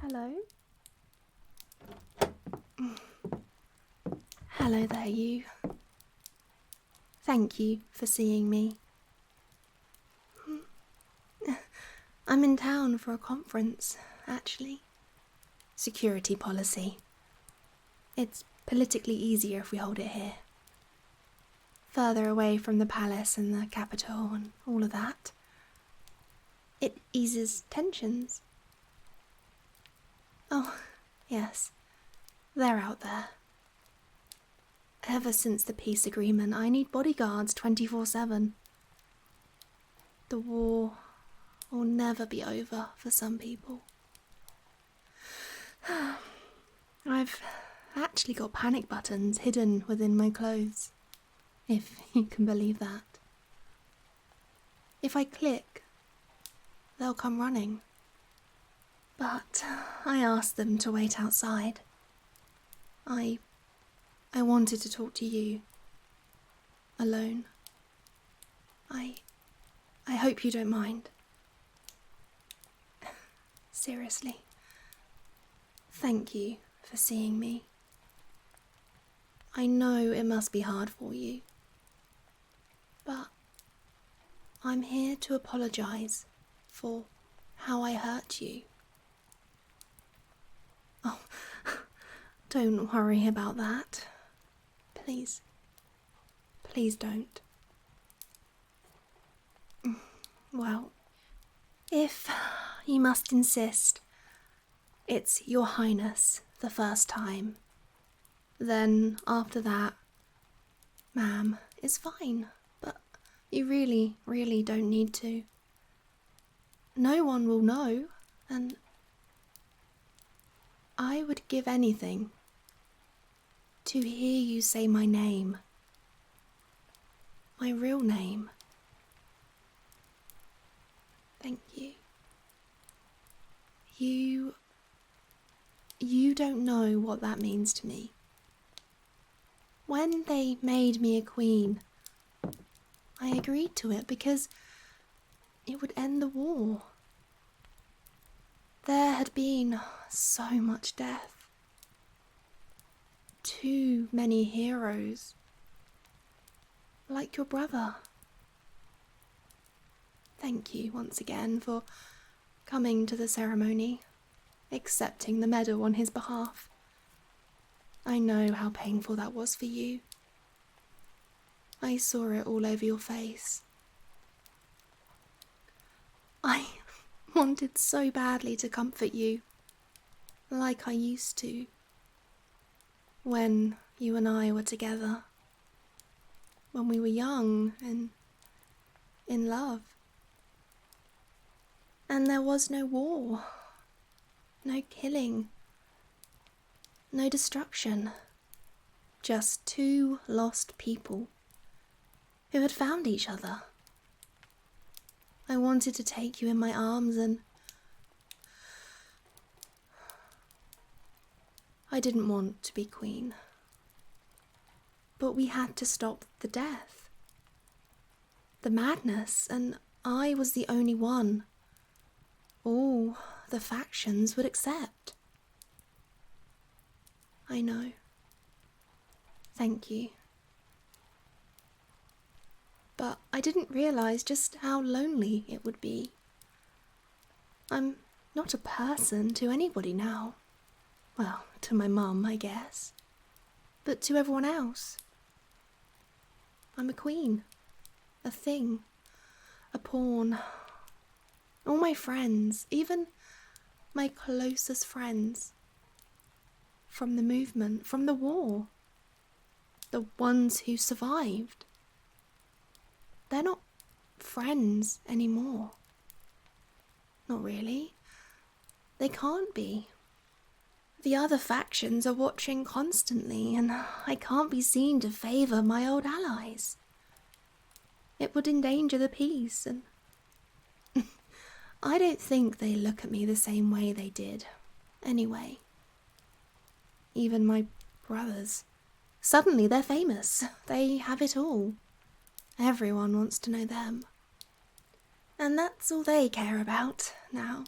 Hello? Hello there, you. Thank you for seeing me. I'm in town for a conference, actually. Security policy. It's politically easier if we hold it here. Further away from the palace and the capital and all of that. It eases tensions. Oh, yes. They're out there. Ever since the peace agreement, I need bodyguards 24/7. The war will never be over for some people. I've actually got panic buttons hidden within my clothes, if you can believe that. If I click, they'll come running. But I asked them to wait outside. I wanted to talk to you. Alone. I hope you don't mind. Seriously. Thank you for seeing me. I know it must be hard for you. But I'm here to apologize for how I hurt you. Oh, don't worry about that. Please. Please don't. Well, if you must insist, it's Your Highness the first time. Then after that, ma'am, is fine, but you really, really don't need to. No one will know, and I would give anything to hear you say my name. My real name. Thank you. You don't know what that means to me. When they made me a queen, I agreed to it because it would end the war. There had been so much death. Too many heroes. Like your brother. Thank you once again for coming to the ceremony, accepting the medal on his behalf. I know how painful that was for you. I saw it all over your face. I wanted so badly to comfort you, like I used to, when you and I were together, when we were young and in love. And there was no war, no killing, no destruction, just two lost people who had found each other. I wanted to take you in my arms and I didn't want to be queen. But we had to stop the death, the madness, and I was the only one all the factions would accept. I know. Thank you. But I didn't realize just how lonely it would be. I'm not a person to anybody now. Well, to my mum, I guess. But to everyone else. I'm a queen. A thing. A pawn. All my friends, even my closest friends. From the movement, from the war. The ones who survived. They're not friends anymore. Not really. They can't be. The other factions are watching constantly, and I can't be seen to favour my old allies. It would endanger the peace, and I don't think they look at me the same way they did, anyway. Even my brothers. Suddenly they're famous. They have it all. Everyone wants to know them. And that's all they care about now.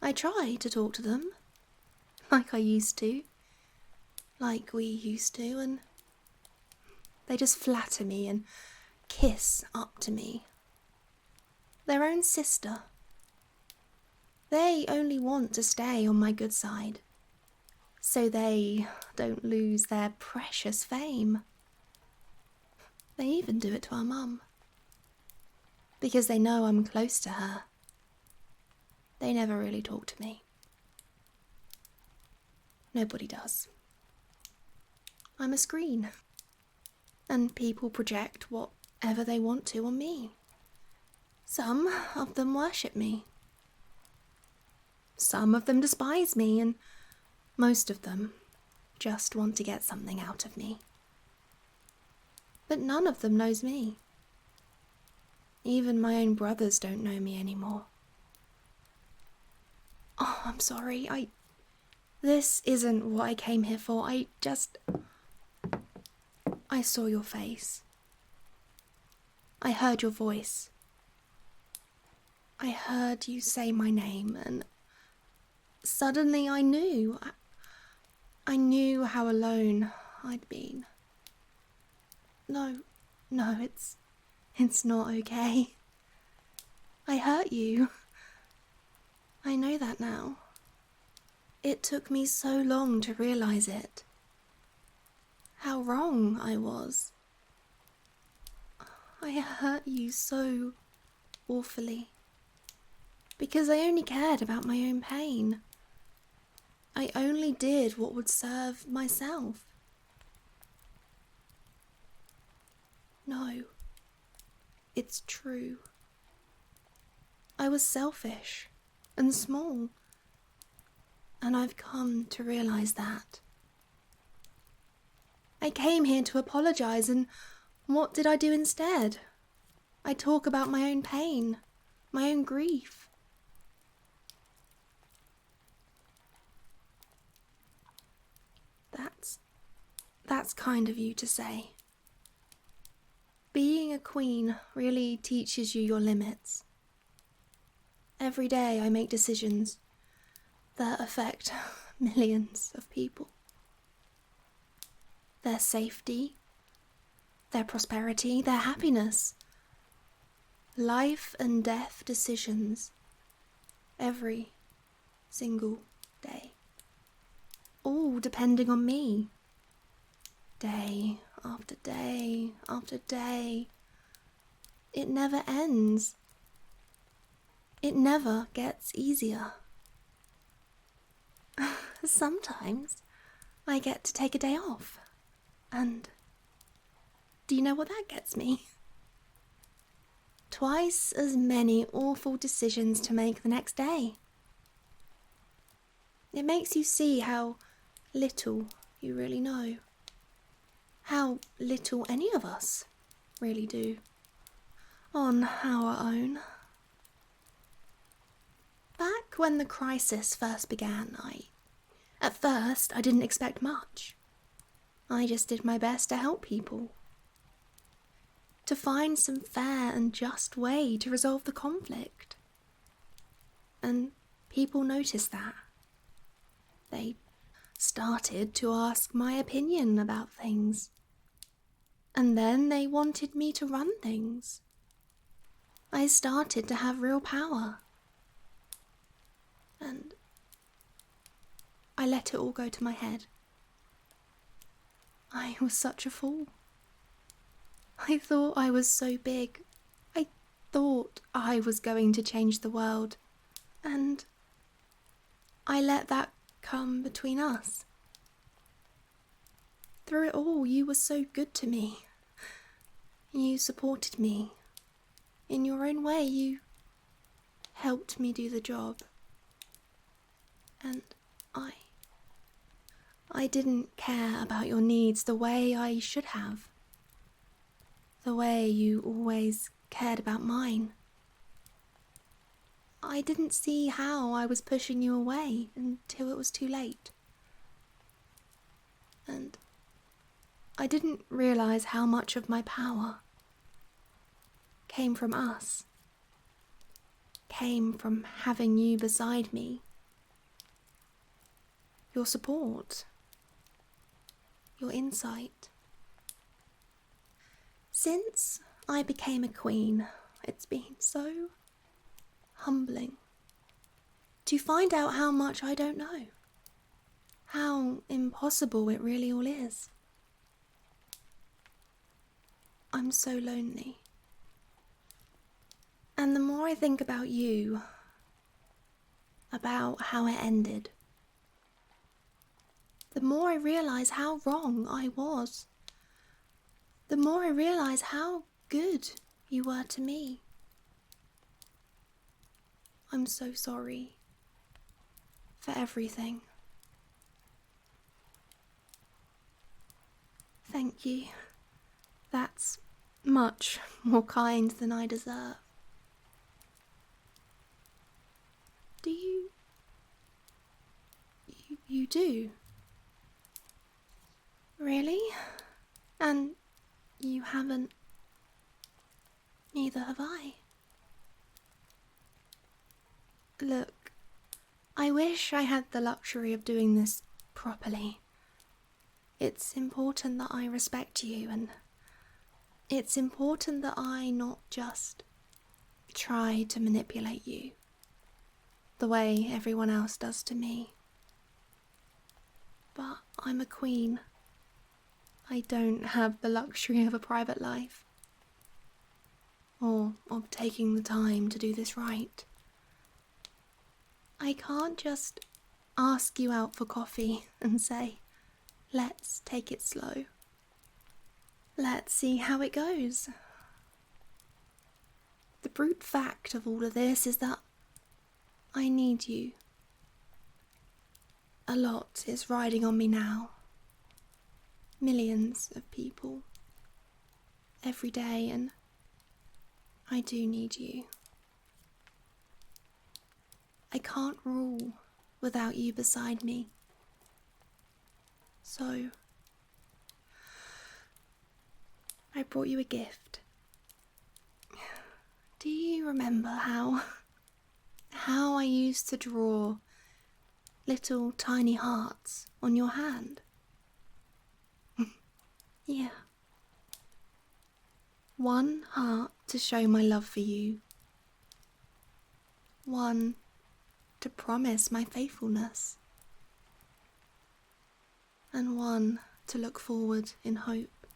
I try to talk to them, like I used to, like we used to, and they just flatter me and kiss up to me. Their own sister. They only want to stay on my good side, so they don't lose their precious fame. They even do it to our mum, because they know I'm close to her. They never really talk to me. Nobody does. I'm a screen, and people project whatever they want to on me. Some of them worship me. Some of them despise me, and most of them just want to get something out of me. But none of them knows me. Even my own brothers don't know me anymore. Oh, I'm sorry. This isn't what I came here for. I saw your face. I heard your voice. I heard you say my name, and suddenly I knew. I knew how alone I'd been. No, it's not okay. I hurt you. I know that now. It took me so long to realize it. How wrong I was. I hurt you so awfully. Because I only cared about my own pain. I only did what would serve myself. No, it's true. I was selfish and small, and I've come to realize that. I came here to apologize, and what did I do instead? I talk about my own pain, my own grief. That's kind of you to say. Being a queen really teaches you your limits. Every day I make decisions that affect millions of people. Their safety, their prosperity, their happiness. Life and death decisions every single day. All depending on me. Day after day after day. It never ends. It never gets easier. Sometimes I get to take a day off. And do you know what that gets me? Twice as many awful decisions to make the next day. It makes you see how little you really know. How little any of us really do on our own. Back when the crisis first began, at first I didn't expect much. I just did my best to help people. To find some fair and just way to resolve the conflict. And people noticed that. They started to ask my opinion about things. And then they wanted me to run things. I started to have real power. And I let it all go to my head. I was such a fool. I thought I was so big. I thought I was going to change the world. And I let that come between us. Through it all, you were so good to me. You supported me. In your own way, you helped me do the job. And I didn't care about your needs the way I should have. The way you always cared about mine. I didn't see how I was pushing you away until it was too late. And I didn't realize how much of my power came from us. Came from having you beside me your support, your insight. Since I became a queen, it's been so humbling to find out how much I don't know, how impossible it really all is. I'm so lonely. And the more I think about you, about how it ended, the more I realise how wrong I was. The more I realise how good you were to me. I'm so sorry for everything. Thank you. That's much more kind than I deserve. Do you... You do? Really? And you haven't... Neither have I. Look, I wish I had the luxury of doing this properly. It's important that I respect you, and it's important that I not just try to manipulate you the way everyone else does to me. But I'm a queen. I don't have the luxury of a private life, or of taking the time to do this right. I can't just ask you out for coffee and say, let's take it slow. Let's see how it goes. The brute fact of all of this is that I need you. A lot is riding on me now. Millions of people. Every day, and I do need you. I can't rule without you beside me. So, I brought you a gift. Do you remember how I used to draw little tiny hearts on your hand? Yeah. One heart to show my love for you. One to promise my faithfulness. And one to look forward in hope.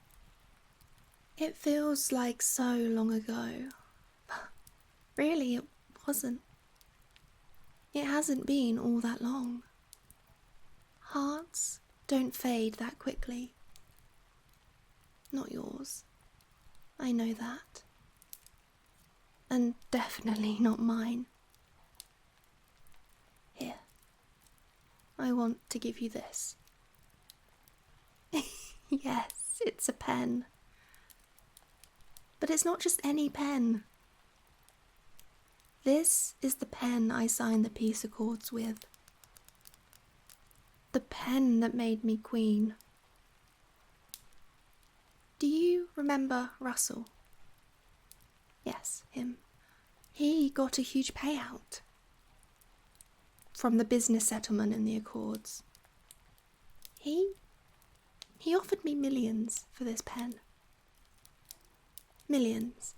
It feels like so long ago, but really it wasn't. It hasn't been all that long. Hearts don't fade that quickly. Not yours. I know that. And definitely not mine. Here. I want to give you this. Yes, it's a pen. But it's not just any pen. This is the pen I signed the peace accords with. The pen that made me queen. Do you remember Russell? Yes, him. He got a huge payout from the business settlement in the Accords. He offered me millions for this pen. Millions.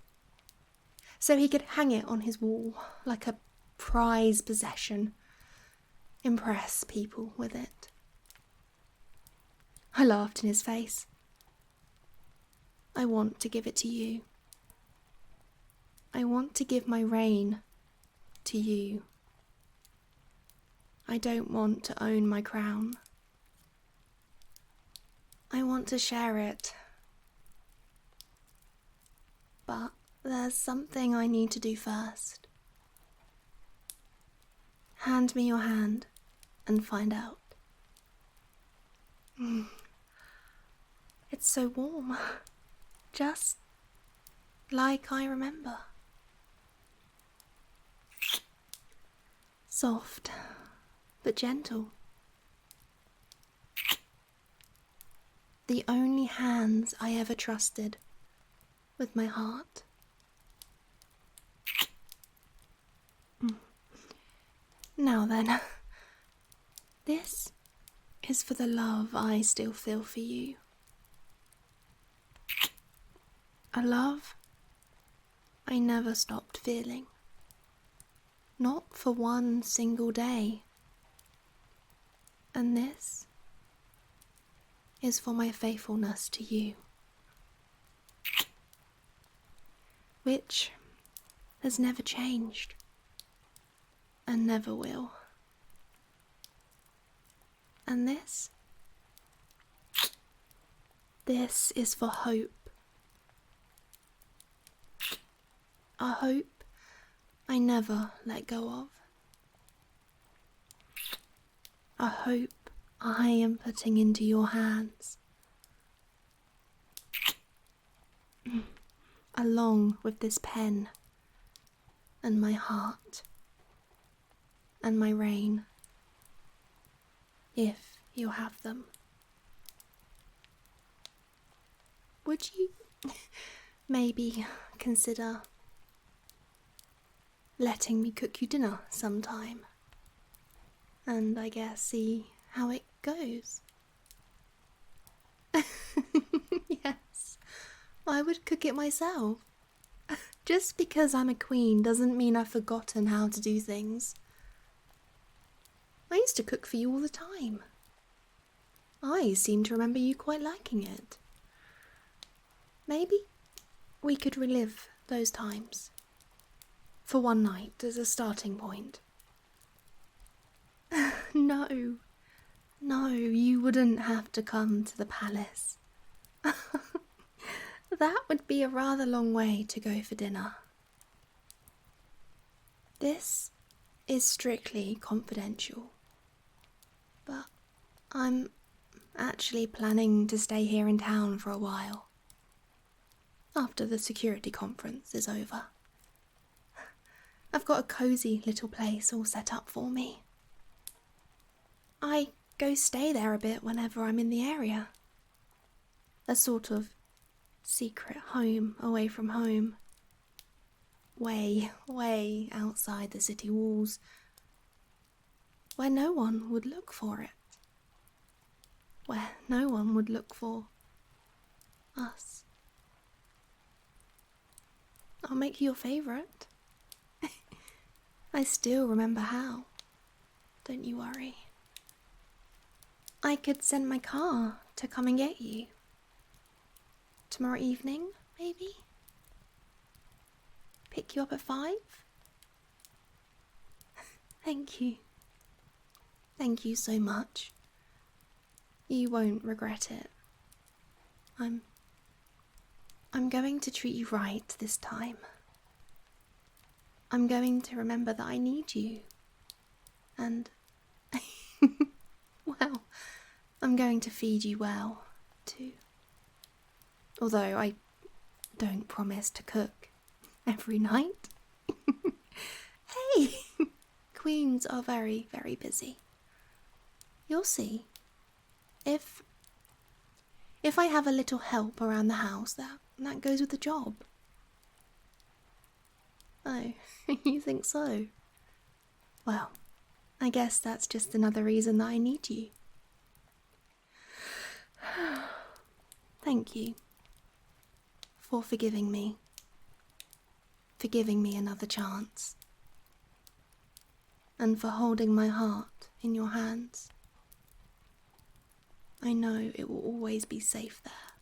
So he could hang it on his wall like a prized possession. Impress people with it. I laughed in his face. I want to give it to you. I want to give my reign to you. I don't want to own my crown. I want to share it. But there's something I need to do first. Hand me your hand and find out. It's so warm. Just like I remember. Soft, but gentle. The only hands I ever trusted with my heart. Now then, this is for the love I still feel for you. A love I never stopped feeling. Not for one single day. And this is for my faithfulness to you, which has never changed and never will. And this is for hope. A hope I never let go of. A hope I am putting into your hands. Along with this pen and my heart and my rain, if you have them. Would you maybe consider letting me cook you dinner sometime? And I guess see how it goes. Yes, I would cook it myself. Just because I'm a queen doesn't mean I've forgotten how to do things. I used to cook for you all the time. I seem to remember you quite liking it. Maybe we could relive those times for one night as a starting point. No, you wouldn't have to come to the palace. That would be a rather long way to go for dinner. This is strictly confidential, but I'm actually planning to stay here in town for a while, after the security conference is over. I've got a cosy little place all set up for me. I go stay there a bit whenever I'm in the area. A sort of secret home away from home. Way outside the city walls, where no one would look for it. Where no one would look for us. I'll make you your favourite. I still remember how. Don't you worry. I could send my car to come and get you. Tomorrow evening, maybe? Pick you up at 5? Thank you. Thank you so much. You won't regret it. I'm going to treat you right this time. I'm going to remember that I need you. And, well, I'm going to feed you well, too. Although I don't promise to cook every night. Hey! Queens are very, very busy. You'll see. If I have a little help around the house, that goes with the job. Oh, you think so? Well, I guess that's just another reason that I need you. Thank you for forgiving me another chance, and for holding my heart in your hands. I know it will always be safe there.